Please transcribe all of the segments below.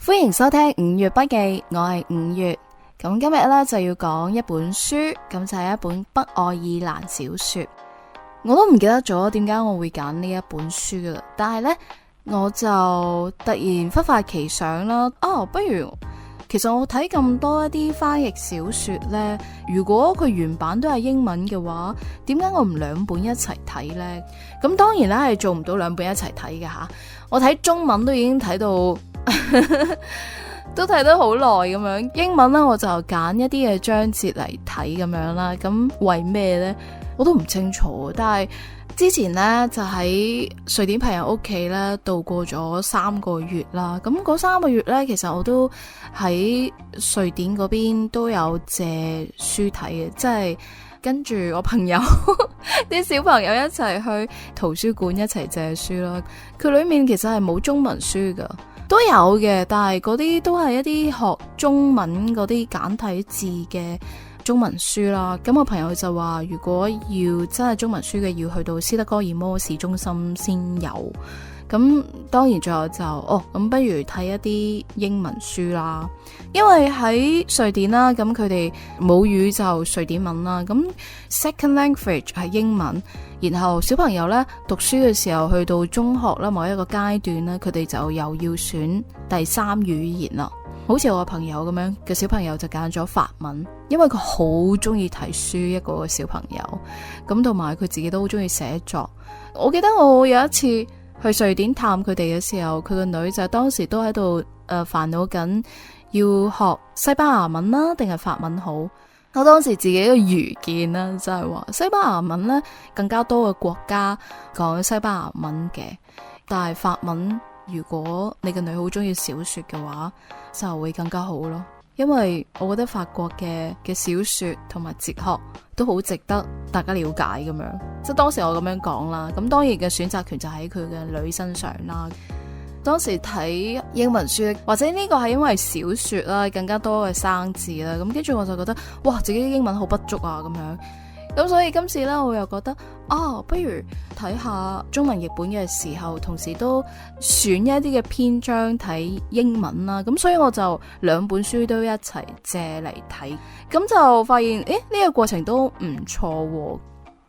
歡迎收聽五月筆記，我係五月。咁今日咧就要講一本書，咁就係一本北愛爾蘭小說。我都唔記得咗點解我會揀呢一本書噶啦，但係呢，我就突然忽發奇想啦，不如其實我睇咁多一啲翻譯小說呢，如果佢原版都係英文嘅話，點解我唔兩本一齊睇呢？咁當然啦，係做唔到兩本一齊睇嘅吓。我睇中文都已經睇到都睇得好耐咁樣，英文呢，我就揀一啲嘅章節嚟睇咁樣啦。咁為咩呢？我都唔清楚。但係之前呢，就喺瑞典朋友屋企呢度過咗3個月啦。咁嗰3個月呢，其實我都喺瑞典嗰邊都有借書睇嘅，即係跟住我朋友啲小朋友一齊去圖書館一齊借書啦。佢裏面其實係冇中文書噶，都有嘅，但係嗰啲都係一啲學中文嗰啲簡體字嘅中文書啦。咁我朋友就話，如果要真係中文書嘅，要去到斯德哥爾摩市中心先有。咁當然仲有就咁不如睇一啲英文書啦，因為喺瑞典啦，咁佢哋母語就瑞典文啦，咁 second language 係英文，然後小朋友呢讀書嘅時候去到中學啦某一個階段呢，佢哋就又要選第3語言啦。好似我朋友咁樣嘅小朋友就揀咗法文，因為佢好中意睇書，一個小朋友咁，同埋佢自己都好中意寫作。我記得我有一次去瑞典探佢哋嘅時候，佢個女就當時都喺度煩惱緊要學西班牙文啦定係法文好。我當時自己嘅愚見啦，就係話西班牙文呢更加多嘅國家講西班牙文嘅，但係法文如果你個女好中意小說嘅話就會更加好咯。因為我覺得法國嘅小說同埋哲學都好值得大家了解咁樣，即係當時我咁樣講啦。咁當然嘅選擇權就喺佢嘅女身上啦。當時睇英文書，或者呢個係因為小說啦，更加多嘅生字啦。咁跟住我就覺得，哇，自己英文好不足啊咁樣。咁所以今次呢，我又覺得不如睇下中文譯本嘅時候，同時都選一啲嘅篇章睇英文啦。咁所以我就兩本書都一齊借嚟睇，咁就發現呢個過程都唔錯。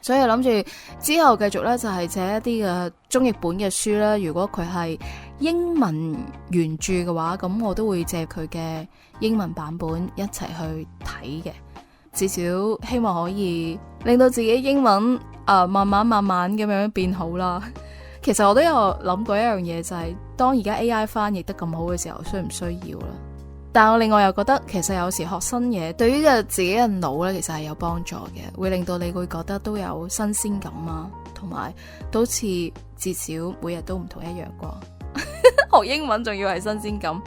所以諗住之後繼續呢，就係借一啲嘅中譯本嘅書啦。如果佢係英文原著嘅話，咁我都會借佢嘅英文版本一齊去睇嘅。至少希望可以令到自己英文慢慢咁樣變好啦。其實我都有諗過一樣嘢，就係當而家 AI 翻譯得咁好嘅時候，需唔需要啦？但我另外又覺得，其實有時學新嘢對於自己嘅腦呢，其實係有幫助嘅，會令到你會覺得都有新鮮感啊，同埋都似至少每日都唔同一樣啩。學英文仲要係新鮮感。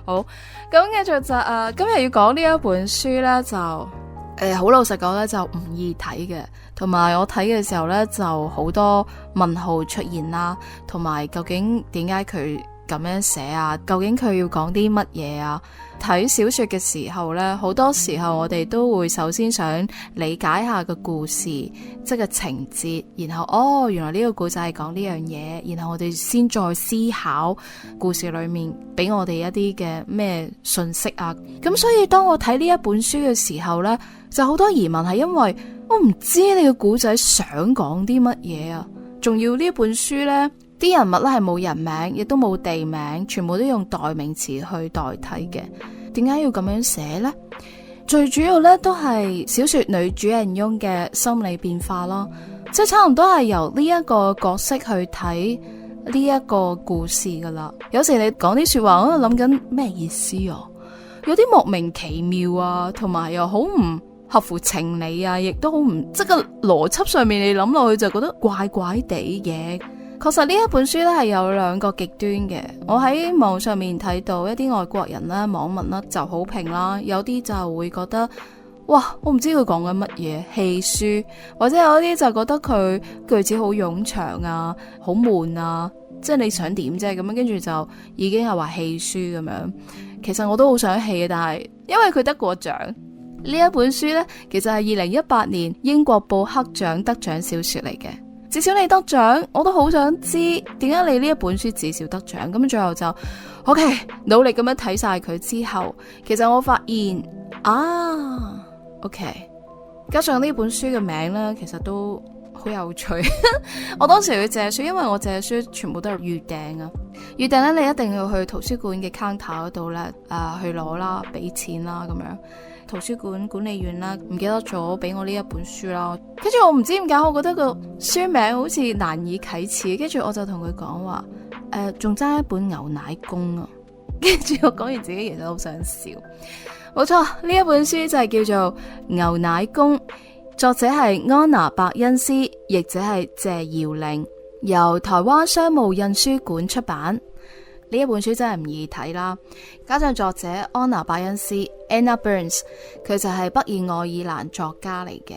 好，咁繼續就今日要講呢一本書呢，就好老實講呢，就唔易睇嘅，同埋我睇嘅時候呢，就好多問號出現啦，同埋究竟點解佢咁樣寫啊？究竟佢要講啲乜嘢啊？睇小說嘅時候呢，好多時候我哋都會首先想理解下個故事，即係個情節，然後原來呢個故仔係講呢樣嘢，然後我哋先再思考故事裏面俾我哋一啲嘅咩信息啊。咁所以當我睇呢一本書嘅時候呢，就好多疑問，係因為我唔知你個故仔想講啲乜嘢啊。仲要呢本書呢，啲人物咧係冇人名，亦都冇地名，全部都用代名詞去代替嘅。點解要咁樣寫呢？最主要咧都係小說女主人翁嘅心理變化咯，即係差唔多係由呢一個角色去睇呢一個故事噶啦。有時你講啲說話，我喺度諗緊咩意思啊？有啲莫名其妙啊，同埋又好唔合乎情理啊，亦都好唔，即係個邏輯上面你諗落去就覺得怪怪地嘅。確實呢一本書咧係有兩個極端嘅，我喺網上面睇到一啲外國人啦、網民啦就好評啦，有啲就會覺得哇，我唔知佢講緊乜嘢，棄書，或者有啲就覺得佢句子好冗長啊，好悶啊，即係你想點啫咁樣，跟住就已經係話棄書咁樣。其實我都好想棄嘅，但係因為佢得過獎，呢一本書呢，其實係2018年英國布克獎得獎小說嚟嘅。至少你得獎，我都好想知點解你呢一本書至少得獎。咁最後就 OK 努力咁樣睇晒佢之後，其實我發現OK， 加上呢本書嘅名呢，其實都好有趣。我當時去借書，因為我借書全部都係預訂啊。預訂呢，你一定要去圖書館嘅 counter 嗰度呢，去攞啦，俾錢啦咁樣。圖書館管理員啦，唔記得咗俾我呢一本書啦。跟住我唔知點解，我覺得個書名好似難以啟齒。跟住我就同佢講話，仲爭一本牛奶公啊。跟住我講完自己其實好想笑。冇錯，呢一本書就係叫做《牛奶公》，作者係安娜伯恩斯，譯者係謝耀玲，由台灣商務印書館出版。呢一本書真係唔易睇啦，加上作者安娜伯恩斯 Anna Burns， 佢就係北愛爾蘭作家嚟嘅。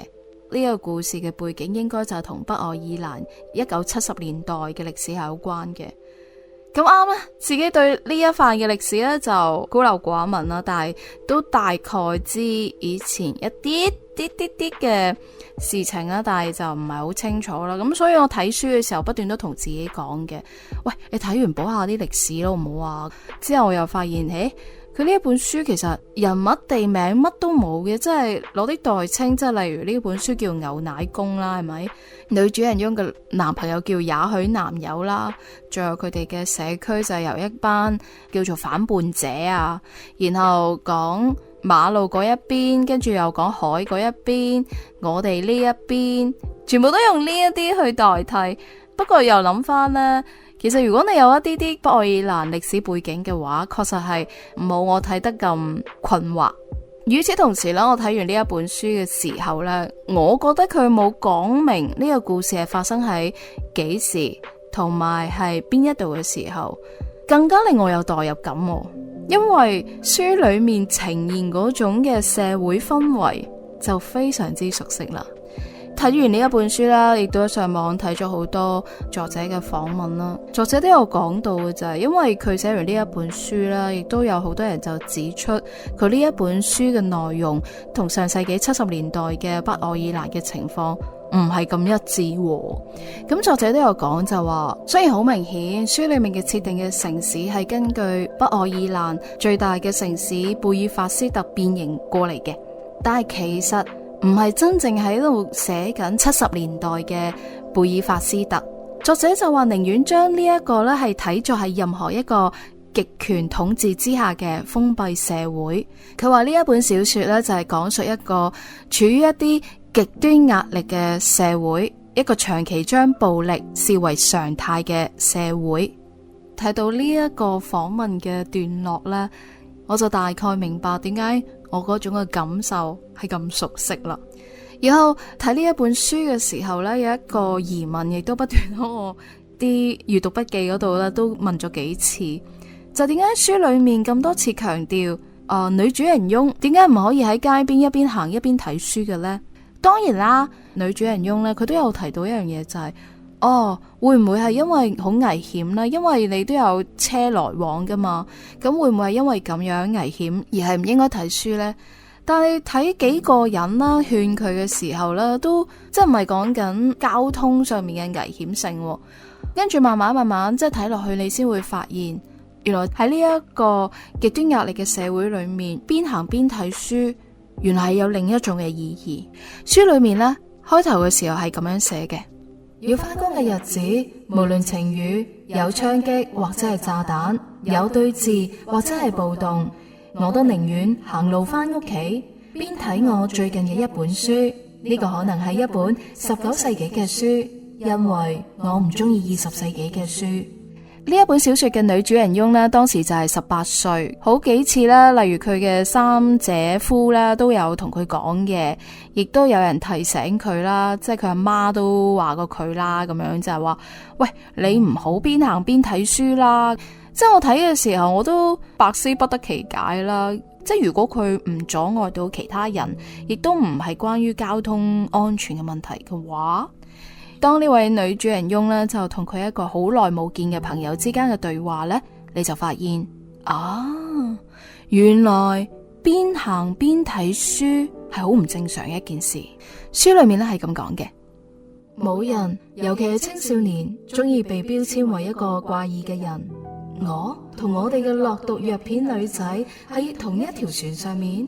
呢個故事嘅背景應該就係同北愛爾蘭1970年代嘅歷史係有關嘅。咁啱啦，自己對呢一範嘅歷史呢就孤陋寡聞啦，但係都大概知以前一啲嘅事情啦，但係就唔係好清楚啦。咁所以我睇書嘅時候不斷都同自己講嘅，喂，你睇完補下啲歷史咯，唔好啊。之後我又發現，佢呢一本書其實人物地名乜都冇嘅，即係攞啲代稱，即係例如呢本書叫牛奶公啦，係咪？女主人翁嘅男朋友叫也許男友啦，仲有佢哋嘅社區就係由一班叫做反叛者啊，然後講馬路嗰一邊，跟住又講海嗰一邊，我哋呢一邊，全部都用呢一啲去代替。不過又諗翻呢，其實如果你有一啲北愛爾蘭歷史背景嘅話，確實係冇我睇得咁困惑。與此同時呢，我睇完呢一本書嘅時候呢，我覺得佢冇講明呢個故事係發生喺幾時，同埋係邊一度嘅時候，更加令我有代入感。因為書裏面呈現嗰種嘅社會氛圍就非常之熟悉啦。睇完呢一本書啦，亦都上網睇咗好多作者嘅訪問啦。作者都有講到嘅就係，因為佢寫完呢一本書啦，亦都有好多人就指出佢呢一本書嘅內容同上世紀70年代嘅北愛爾蘭嘅情況唔係咁一致。咁作者都有講就話，雖然好明顯書裏面嘅設定嘅城市係根據北愛爾蘭最大嘅城市貝爾法斯特變形過嚟嘅，但係其實唔係真正喺度寫緊70年代嘅貝爾法斯特。作者就話寧願將呢一個咧係睇作係任何一個極權統治之下嘅封閉社會。佢話呢一本小說咧就係講述一個處於一啲極端壓力嘅社會，一個長期將暴力視為常態嘅社會。睇到呢一個訪問嘅段落咧，我就大概明白點解我嗰種嘅感受係咁熟悉啦。然後睇呢一本書嘅時候呢，有一個疑問亦都不斷喺我啲閱讀筆記嗰度咧都問咗幾次，就點解書裏面咁多次強調女主人翁點解唔可以喺街邊一邊行一邊睇書嘅呢？當然啦，女主人翁呢，佢都有提到一樣嘢就係會唔會係因為好危險呢？因為你都有車來往噶嘛，咁會唔會係因為咁樣危險而係唔應該睇書呢？但係睇幾個人啦勸佢嘅時候呢，都即係唔係講緊交通上面嘅危險性，跟住慢慢即係睇落去，你先會發現原來喺呢一個極端壓力嘅社會裏面，邊行邊睇書，原來係有另一種嘅意義。書裏面呢，開頭嘅時候係咁樣寫嘅。要返工嘅日子，無論晴雨，有槍擊或者係炸彈，有對峙或者係暴動，我都寧願行路返屋企，邊睇我最近嘅一本書。呢個可能係一本19世紀嘅書，因為我唔中意20世紀嘅書。呢一本小說嘅女主人翁呢，當時就係18歲，好幾次啦，例如佢嘅三姐夫啦，都有同佢講嘅，亦都有人提醒佢啦，即係佢阿媽都話過佢啦，咁樣就係話，喂，你唔好邊行邊睇書啦。即係我睇嘅時候，我都百思不得其解啦。即係如果佢唔阻礙到其他人，亦都唔係關於交通安全嘅問題嘅話，當呢位女主人翁呢，就同佢一個好耐冇見嘅朋友之間嘅對話呢，你就發現原來邊行邊睇書係好唔正常嘅一件事。書裏面呢係咁講嘅：冇人，尤其係青少年，中意被標籤為一個怪異嘅人。我同我哋嘅落毒藥片女仔喺同一條船上面，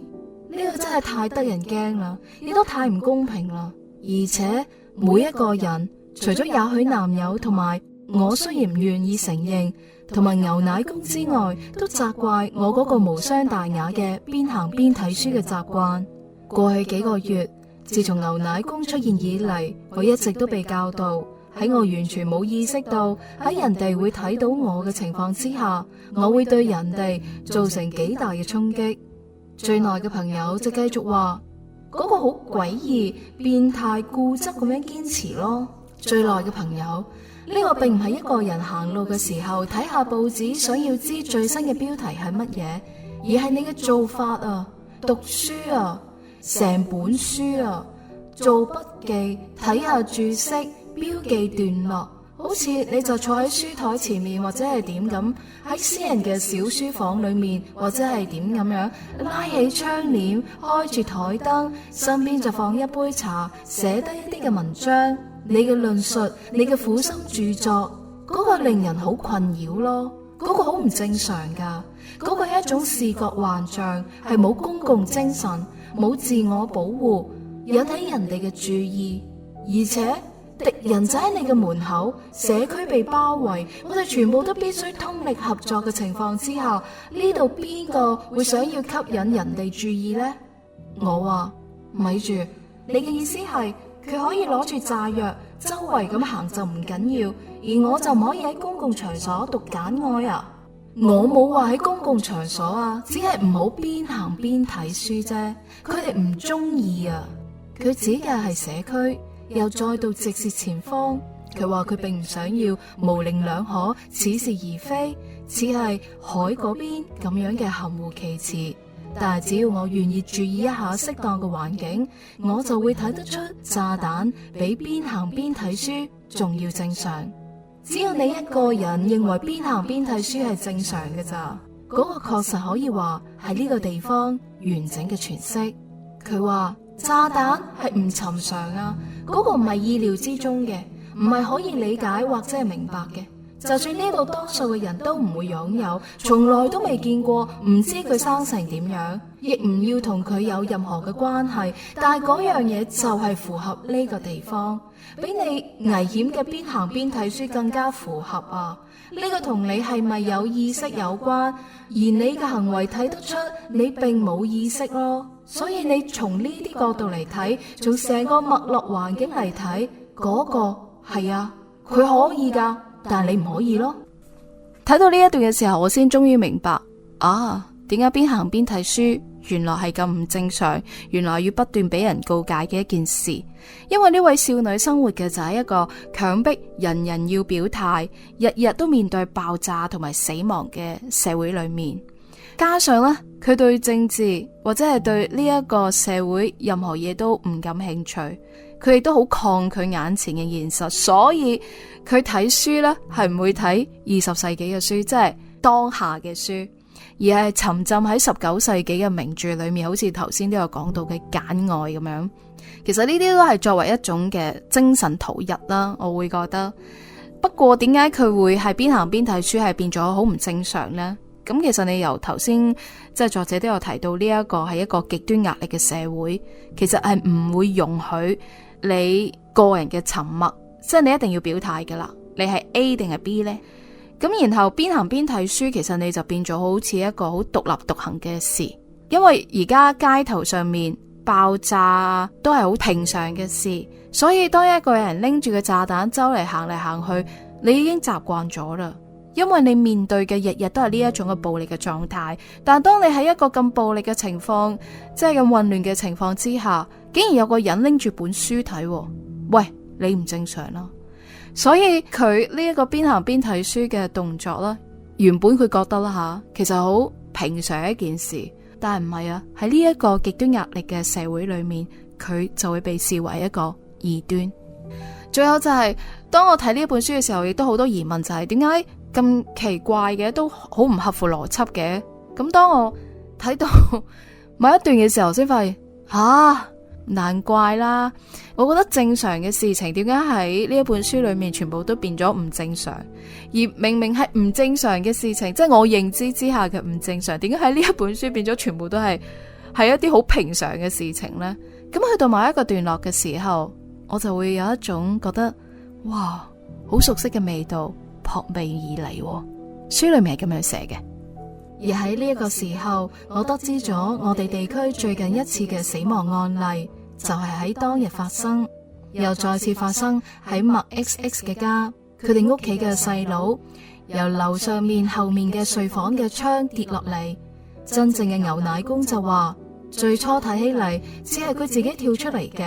呢個真係太得人驚啦，亦都太唔公平啦。而且每一個人，除咗也許男友同埋我雖然唔願意承認，同埋牛奶公之外，都責怪我嗰個無傷大雅嘅邊行邊睇書嘅習慣。過去幾個月，自從牛奶公出現以嚟，我一直都被教導，喺我完全冇意識到喺人哋會睇到我嘅情況之下，我會對人哋造成幾大嘅衝擊。最耐嘅朋友就繼續話嗰個好詭異、變態、固執咁樣堅持咯。最耐嘅朋友，呢個並唔係一個人行路嘅時候睇下報紙想要知最新嘅標題係乜嘢，而係你嘅做法啊，讀書啊，成本書啊，做筆記，睇下注釋，標記段落，好似你就坐喺書台前面或者係點咁，喺私人嘅小書房裏面或者係點咁樣，拉起窗簾，開住台燈，身邊就放一杯茶，寫低一啲嘅文章，你嘅論述，你嘅苦心著作，嗰個令人好困擾咯，嗰個好唔正常噶，嗰個係一種視覺幻象，係冇公共精神，冇自我保護，引起人哋嘅注意，而且敵人就喺你嘅門口，社區被包圍，我哋全部都必須通力合作嘅情況之下，呢度邊個會想要吸引人哋注意呢？我話咪住，你嘅意思係佢可以攞住炸藥周圍咁行就唔緊要，而我就唔可以喺公共場所讀簡愛啊？我冇話喺公共場所啊，只係唔好邊行邊睇書啫。佢哋唔中意啊。佢指嘅係社區，又再度直視前方。佢話佢並唔想要模棱兩可、似是而非，似係海嗰邊咁樣嘅含糊其辭。但係只要我願意注意一下適當嘅環境，我就會睇得出炸彈比邊行邊睇書仲要正常。只要你一個人認為邊行邊睇書係正常嘅咋，嗰個確實可以話係呢個地方完整嘅詮釋。佢話炸彈係唔尋常啊，嗰個唔係意料之中嘅，唔係可以理解或者係明白嘅。就算呢度多數嘅人都唔會擁有，從來都未見過，唔知佢生成點樣，亦唔要同佢有任何嘅關係。但係嗰樣嘢就係符合呢個地方，比你危險嘅邊行邊睇書更加符合啊！呢個同你係咪有意識有關，而你嘅行為睇得出你並冇意識咯。所以你從呢啲角度嚟睇，從成個脈絡環境嚟睇，嗰個係啊，佢可以噶。但係你唔可以咯。睇到呢一段嘅時候，我先終於明白啊，點解邊行邊睇書原來係咁唔正常，原來要不斷俾人告解嘅一件事。因為呢位少女生活嘅就係一個強迫人人要表態，日日都面對爆炸同埋死亡嘅社會裏面。加上呢，佢對政治或者係對呢一個社會任何嘢都唔感興趣，佢亦都好抗拒眼前嘅現實，所以佢睇書呢係唔會睇20世紀嘅書，即係當下嘅書，而係沉浸喺19世紀嘅名著裏面，好似頭先都有講到嘅簡愛咁樣。其實呢啲都係作為一種嘅精神逃逸啦，我會覺得。不過點解佢會係邊行邊睇書係變咗好唔正常呢？咁其實你由頭先即係作者都有提到呢一個係一個極端壓力嘅社會，其實係唔會容許你個人嘅沉默，即係你一定要表態噶啦，你係 A 定係 B 呢？咁然後邊行邊睇書，其實你就變咗好似一個好獨立獨行嘅事，因為而家街頭上面爆炸都係好平常嘅事，所以當一個人拎住個炸彈周嚟行嚟行去，你已經習慣咗啦。因為你面對嘅日日都係呢一種嘅暴力嘅狀態，但當你喺一個咁暴力嘅情況，即係咁混亂嘅情況之下，竟然有個人拎住本書睇，喂，你唔正常啦。所以佢呢一個邊行邊睇書嘅動作啦，原本佢覺得啦吓，其實好平常一件事，但係唔係啊，喺呢一個極端壓力嘅社會裏面，佢就會被視為一個異端。最後就係當我睇呢本書嘅時候，亦都好多疑問，就係點解咁奇怪嘅，都好唔合乎邏輯嘅。咁當我睇到某一段嘅時候，先發現難怪啦。我覺得正常嘅事情點解喺呢一本書裏面全部都變咗唔正常，而明明係唔正常嘅事情，即係我認知之下嘅唔正常，點解喺呢一本書變咗全部都係一啲好平常嘅事情呢？咁去到某一個段落嘅時候，我就會有一種覺得哇，好熟悉嘅味道撲鼻而嚟。書裏面係咁樣寫嘅。而喺呢一個時候，我得知咗我哋地區最近一次嘅死亡案例，就係喺當日發生，又再次發生喺麥 XX 嘅家。佢哋屋企嘅細佬由樓上面後面嘅睡房嘅窗跌落嚟。真正嘅牛奶公就話，最初睇起嚟只係佢自己跳出嚟嘅，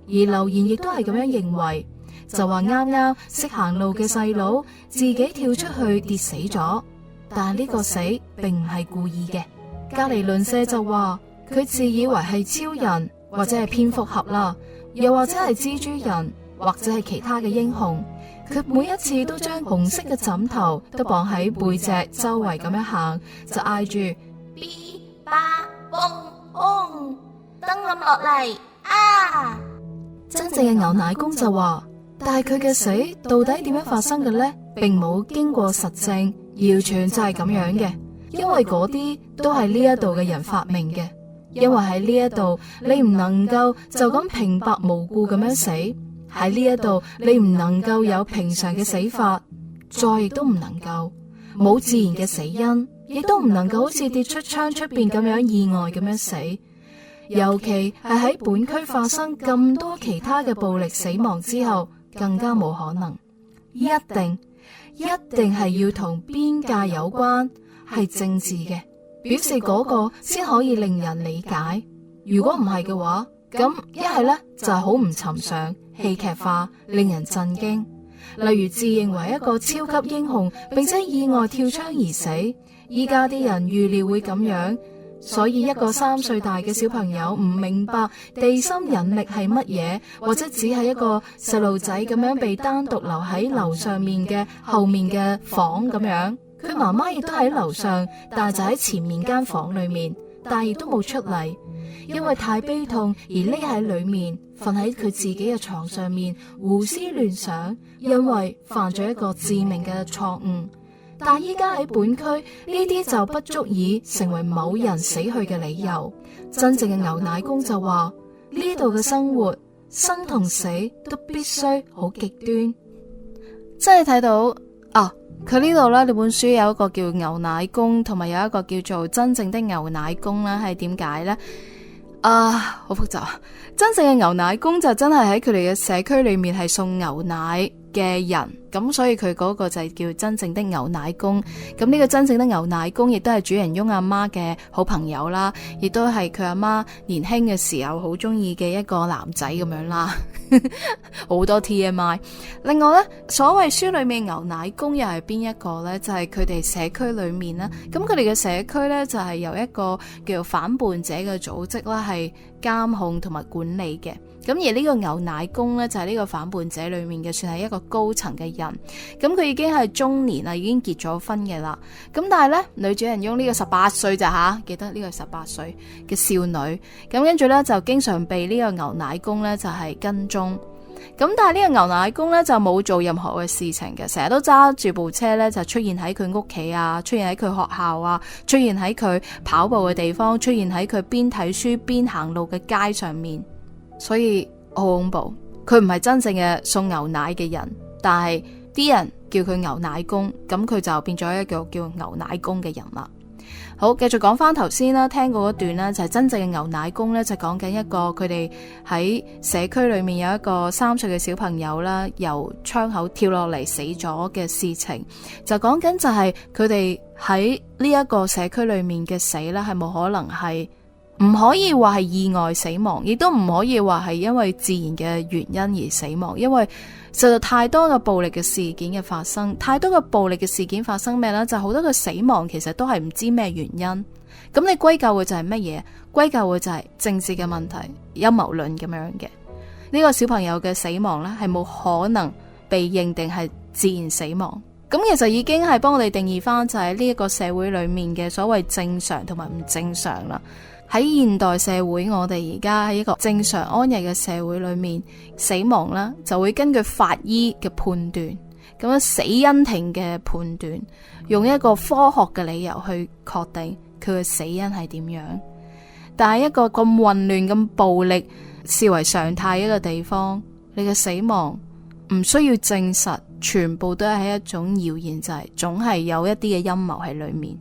而留言亦都係咁樣認為，就話啱啱識行路嘅細佬自己跳出去跌死咗。但係呢個死並唔係故意嘅。隔籬鄰舍就話佢自以為係超人或者係蝙蝠俠啦，又或者係蜘蛛人或者係其他嘅英雄。佢每一次都將紅色嘅枕頭都綁喺背脊周圍咁樣行，就嗌住 B 巴嘣嘣，燈冧落嚟啊！真正嘅牛奶公就話，但係佢嘅死到底點樣發生嘅呢？並冇經過實證。謠傳就係咁樣嘅，因為嗰啲都係呢一度嘅人發明嘅。因為喺呢一度你唔能夠就咁平白無故咁樣死，喺呢一度你唔能夠有平常嘅死法，再亦都唔能夠冇自然嘅死因，亦都唔能夠好似跌出窗出邊咁樣意外咁樣死。尤其係喺本區發生咁多其他嘅暴力死亡之後，更加冇可能。一定係要同邊界有關，係政治嘅，表示嗰個先可以令人理解。如果唔係嘅話，咁一係呢就係好唔尋常、戲劇化、令人震驚。例如自認為一個超級英雄，並且意外跳窗而死。依家啲人預料會咁樣，所以一個3歲大嘅小朋友唔明白地心引力係乜嘢，或者只係一個細路仔咁樣被單獨留喺樓上面嘅後面嘅房咁樣。佢媽媽亦都喺樓上，但係就喺前面間房裏面，但係亦都冇出嚟，因為太悲痛而匿喺裏面，瞓喺佢自己嘅床上面胡思亂想，因為犯咗一個致命嘅錯誤。但依家喺本區呢啲就不足以成為某人死去嘅理由。真正嘅牛奶公就話，呢度嘅生活生同死都必須好極端。即係睇到啊，佢呢度呢本書有一個叫牛奶公，同埋有一個叫做真正的牛奶公啦，係點解呢？好複雜。真正嘅牛奶公就真係喺佢哋嘅社區裏面係送牛奶嘅人，咁所以佢嗰個就係叫真正的牛奶公。咁呢個真正的牛奶公亦都係主人翁阿媽嘅好朋友啦，亦都係佢阿媽年輕嘅時候好中意嘅一個男仔咁樣啦。好多 TMI。另外呢，所謂書裏面牛奶公又係邊一個呢？就係佢哋社區裏面啦。咁佢哋嘅社區呢，就係由一個叫做反叛者嘅組織啦，係監控同埋管理嘅。咁而呢個牛奶公呢，就係呢個反叛者裏面嘅，算係一個高層嘅人。咁佢已經係中年啦，已經結咗婚嘅啦。咁但係呢，女主人翁呢個18歲咋吓，記得呢個係18歲嘅少女。咁跟住呢，就經常被呢個牛奶公呢，就係跟蹤。咁但係呢個牛奶公呢，就冇做任何嘅事情嘅，成日都揸住部車呢，就出現喺佢屋企啊，出現喺佢學校啊，出現喺佢跑步嘅地方，出現喺佢邊睇書邊行路嘅街上面。所以好恐怖，佢唔係真正嘅送牛奶嘅人，但係啲人叫佢牛奶公，咁佢就變咗一個叫牛奶公嘅人啦。好，繼續講翻頭先啦，聽過嗰段啦，就係真正嘅牛奶公呢，就講緊一個佢哋喺社區裏面有一個3歲嘅小朋友啦，由窗口跳落嚟死咗嘅事情，就講緊就係佢哋喺呢一個社區裏面嘅死呢，係冇可能係。唔可以話係意外死亡，亦都唔可以話係因為自然嘅原因而死亡，因為實在太多嘅暴力嘅事件嘅發生，太多嘅暴力嘅事件發生咩呢？就好多嘅死亡其實都係唔知咩原因，咁你歸咎嘅就係乜嘢？歸咎嘅就係政治嘅問題、陰謀論咁樣嘅。呢個小朋友嘅死亡呢，係冇可能被認定係自然死亡，咁其實已經係幫我哋定義翻就係呢一個社會裏面嘅所謂正常同埋唔正常啦。喺現代社會，我哋而家喺一個正常安逸嘅社會裏面，死亡啦就會根據法醫嘅判斷，咁樣死因庭嘅判斷，用一個科學嘅理由去確定佢嘅死因係點樣。但係一個咁混亂、咁暴力視為常態一個地方，你嘅死亡唔需要證實，全部都係一種謠言，就係總係有一啲嘅陰謀喺裏面。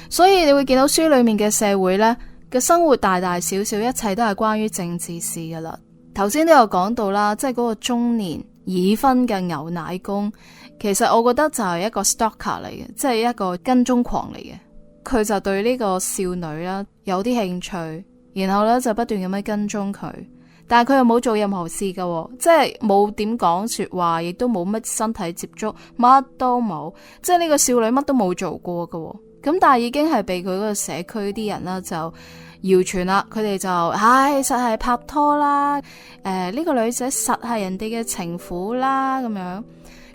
所以你會見到書裏面嘅社會呢嘅生活大大小小，一切都係關於政治事噶啦。頭先都有講到啦，即係嗰個中年已婚嘅牛奶工，其實我覺得就係一個 stalker 嚟嘅，即係一個跟蹤狂嚟嘅。佢就對呢個少女啦有啲興趣，然後咧就不斷咁樣跟蹤佢，但係佢又冇做任何事噶，即係冇點講說話，亦都冇乜身體接觸，乜都冇，即係呢個少女乜都冇做過噶。咁但係已經係被佢嗰個社區啲人啦就謠傳啦，佢哋就實係拍拖啦，呢個女仔實係人哋嘅情婦啦咁樣。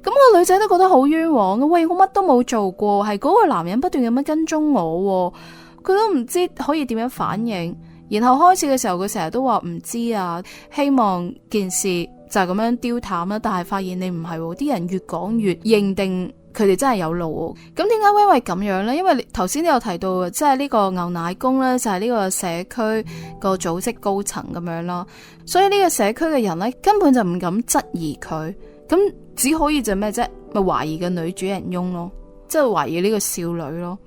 咁個女仔都覺得好冤枉嘅，喂，我乜都冇做過，係嗰個男人不斷咁樣跟蹤我，佢都唔知可以點樣反應。然後開始嘅時候，佢成日都話唔知啊，希望件事就係咁樣丟淡啦。但係發現你唔係，啲人越講越認定佢哋真係有路。咁點解會因為咁樣呢？因為頭先都有提到，即係呢個牛奶工呢，就係呢個社區個組織高層咁樣啦。所以呢個社區嘅人呢，根本就唔敢質疑佢，咁只可以就咩啫？咪懷疑個女主人翁咯，即係懷疑呢個少女咯。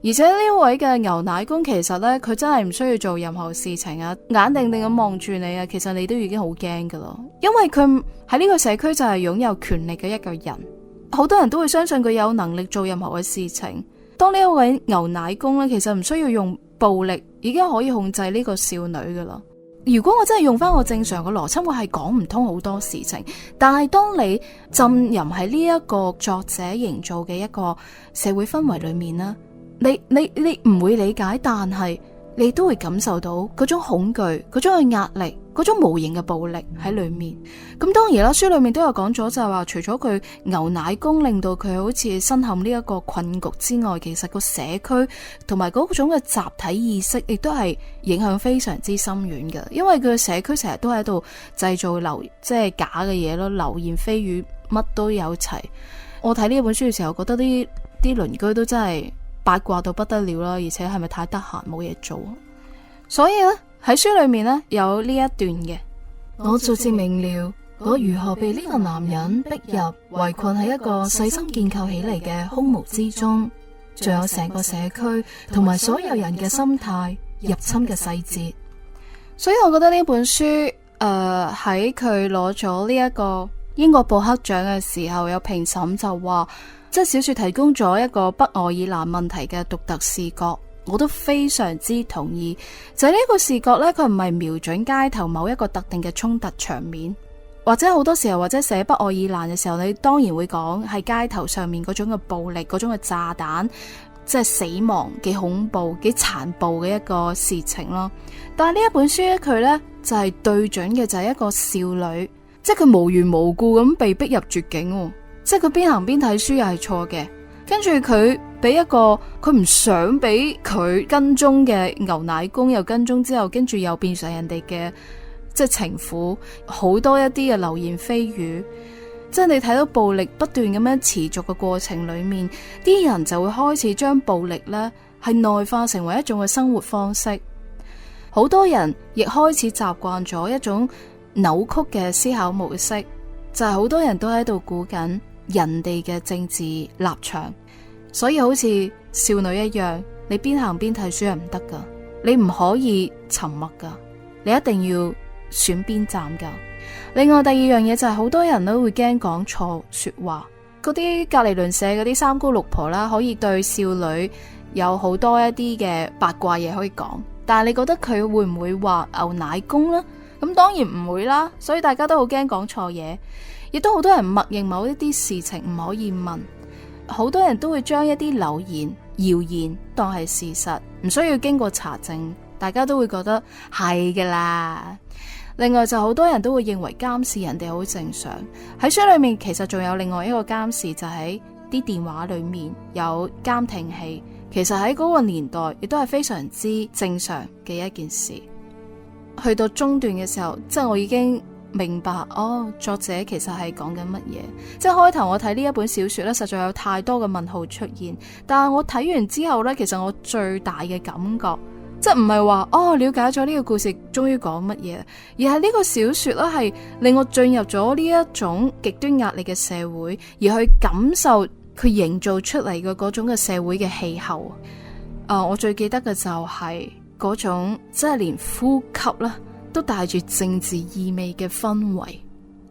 而且呢位嘅牛奶工其實呢，佢真係唔需要做任何事情啊，眼定定咁望住你啊，其實你都已經好驚噶啦。因為佢喺呢個社區就係擁有權力嘅一個人，好多人都會相信佢有能力做任何嘅事情。當呢一位牛奶工呢，其實唔需要用暴力，已經可以控制呢個少女噶啦。如果我真係用翻我正常嘅邏輯，我係講唔通好多事情。但係當你浸淫喺呢一個作者營造嘅一個社會氛圍裏面啦，你唔會理解，但係你都會感受到嗰種恐懼、嗰種嘅壓力、嗰種無形嘅暴力喺裏面。咁當然啦，書裏面都有講咗，就係話除咗佢牛奶工令到佢好似身陷呢一個困局之外，其實個社區同埋嗰種嘅集體意識亦都係影響非常之深遠嘅。因為佢嘅社區成日都喺度製造即係假嘅嘢咯，流言蜚語乜都有齊。我睇呢本書嘅時候，覺得啲鄰居都真係八卦到不得了啦，而且係咪太得閒冇嘢做？所以呢，喺書裏面呢，有呢一段嘅，我逐漸明了我如何被呢個男人逼入圍困喺一個細心建構起嚟嘅空無之中，仲有成個社區同埋所有人嘅心態入侵嘅細節。所以我覺得呢本書喺佢攞咗呢一個英國布克獎嘅時候，有評審就話，即係小說提供咗一個北愛爾蘭問題嘅獨特視角，我都非常之同意。就係呢個視角呢，佢唔係瞄準街頭某一個特定嘅衝突場面，或者好多時候或者寫北愛爾蘭嘅時候，你當然會講係街頭上面嗰種嘅暴力、嗰種嘅炸彈，即係死亡、幾恐怖、幾殘暴嘅一個事情咯。但係呢一本書咧，佢呢就係對準嘅就係一個少女，即係佢無緣無故咁被逼入絕境，即係佢邊行邊睇書又係錯嘅。跟住佢俾一個佢唔想俾佢跟蹤嘅牛奶工又跟蹤之後，跟住又變成人哋嘅即係情婦，好多一啲嘅流言蜚語。即係你睇到暴力不斷咁樣持續嘅過程裏面，啲人就會開始將暴力呢係內化成為一種嘅生活方式。好多人亦開始習慣咗一種扭曲嘅思考模式，就係好多人都喺度估緊人哋嘅政治立場。所以好似少女一樣，你邊行邊睇書係唔得噶，你唔可以沉默噶，你一定要選邊站噶。另外第二樣嘢就係好多人都會驚講錯說話，嗰啲隔離鄰舍嗰啲三姑六婆啦，可以對少女有好多一啲嘅八卦嘢可以講，但係你覺得佢會唔會話牛奶工呢？咁當然唔會啦，所以大家都好驚講錯嘢，亦都好多人默認某一啲事情唔可以問，好多人都會將一啲流言謠言當係事實，唔需要經過查證，大家都會覺得係噶啦。另外就好多人都會認為監視人哋好正常。喺書裏面其實仲有另外一個監視，就喺啲電話裏面有監聽器，其實喺嗰個年代亦都係非常之正常嘅一件事。去到中段嘅時候，即係我已經明白作者其實係講緊乜嘢。即係開頭我睇呢一本小說呢，實在有太多嘅問號出現，但係我睇完之後呢，其實我最大嘅感覺即係唔係話了解咗呢個故事終於講乜嘢，而係呢個小說呢係令我進入咗呢一種極端壓力嘅社會，而去感受佢營造出嚟嘅嗰種嘅社會嘅氣候。我最記得嘅就係嗰種即係連呼吸啦都帶住政治意味嘅氛圍，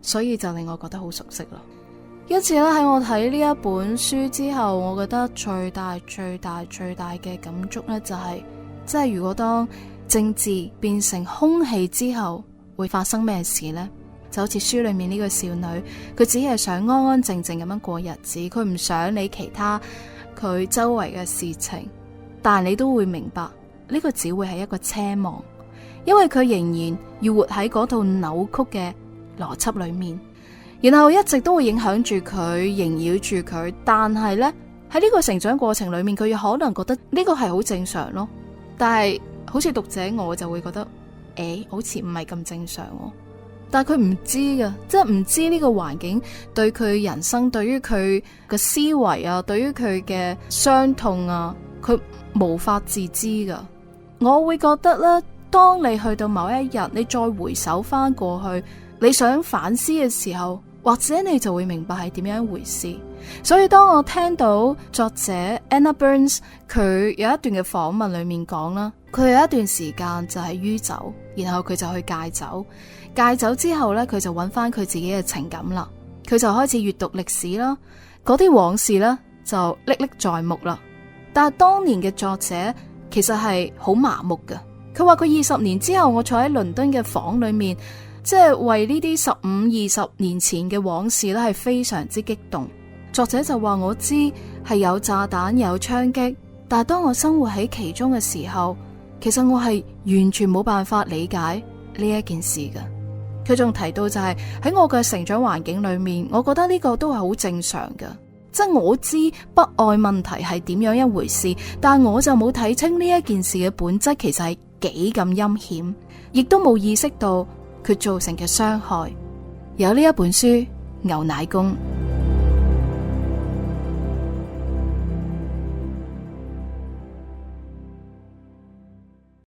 所以就令我覺得好熟悉咯。因此咧，喺我睇呢一本書之後，我覺得最大嘅感觸呢，就係即係如果當政治變成空氣之後會發生咩事呢？就好似書裏面呢個少女，佢只係想安安靜靜咁樣過日子，佢唔想理其他佢周圍嘅事情，但係你都會明白呢個只會係一個奢望，因為佢仍然要活喺嗰套扭曲嘅邏輯裏面，然後一直都會影響住佢，縈繞住佢。但係呢，喺呢個成長過程裏面，佢有可能覺得呢個係好正常咯。但係好似讀者我就會覺得，好似唔係咁正常喎。但係佢唔知㗎，即係唔知呢個環境對佢人生，對於佢嘅思維啊，對於佢嘅傷痛啊，佢無法自知㗎。我會覺得咧，當你去到某一日，你再回首翻過去，你想反思嘅時候，或者你就會明白係點樣一回事。所以當我聽到作者 Anna Burns 佢有一段嘅訪問裏面講啦，佢有一段時間就係酗酒，然後佢就去戒酒，戒酒之後呢，佢就揾翻佢自己嘅情感啦，佢就開始閱讀歷史啦，嗰啲往事呢，就歷歷在目啦。但係當年嘅作者其實係好麻木嘅，佢話佢20年之後，我坐喺倫敦嘅房裏面，即係為呢啲15-20年前嘅往事咧，係非常之激動。作者就話我知係有炸彈有槍擊，但係當我生活喺其中嘅時候，其實我係完全冇辦法理解呢一件事嘅。佢仲提到就係喺我嘅成長環境裏面，我覺得呢個都係好正常嘅，即係我知不愛問題係點樣一回事，但我就冇睇清呢一件事嘅本質其實係幾咁陰險，亦都冇意識到佢造成嘅傷害。有呢一本書《牛奶工》。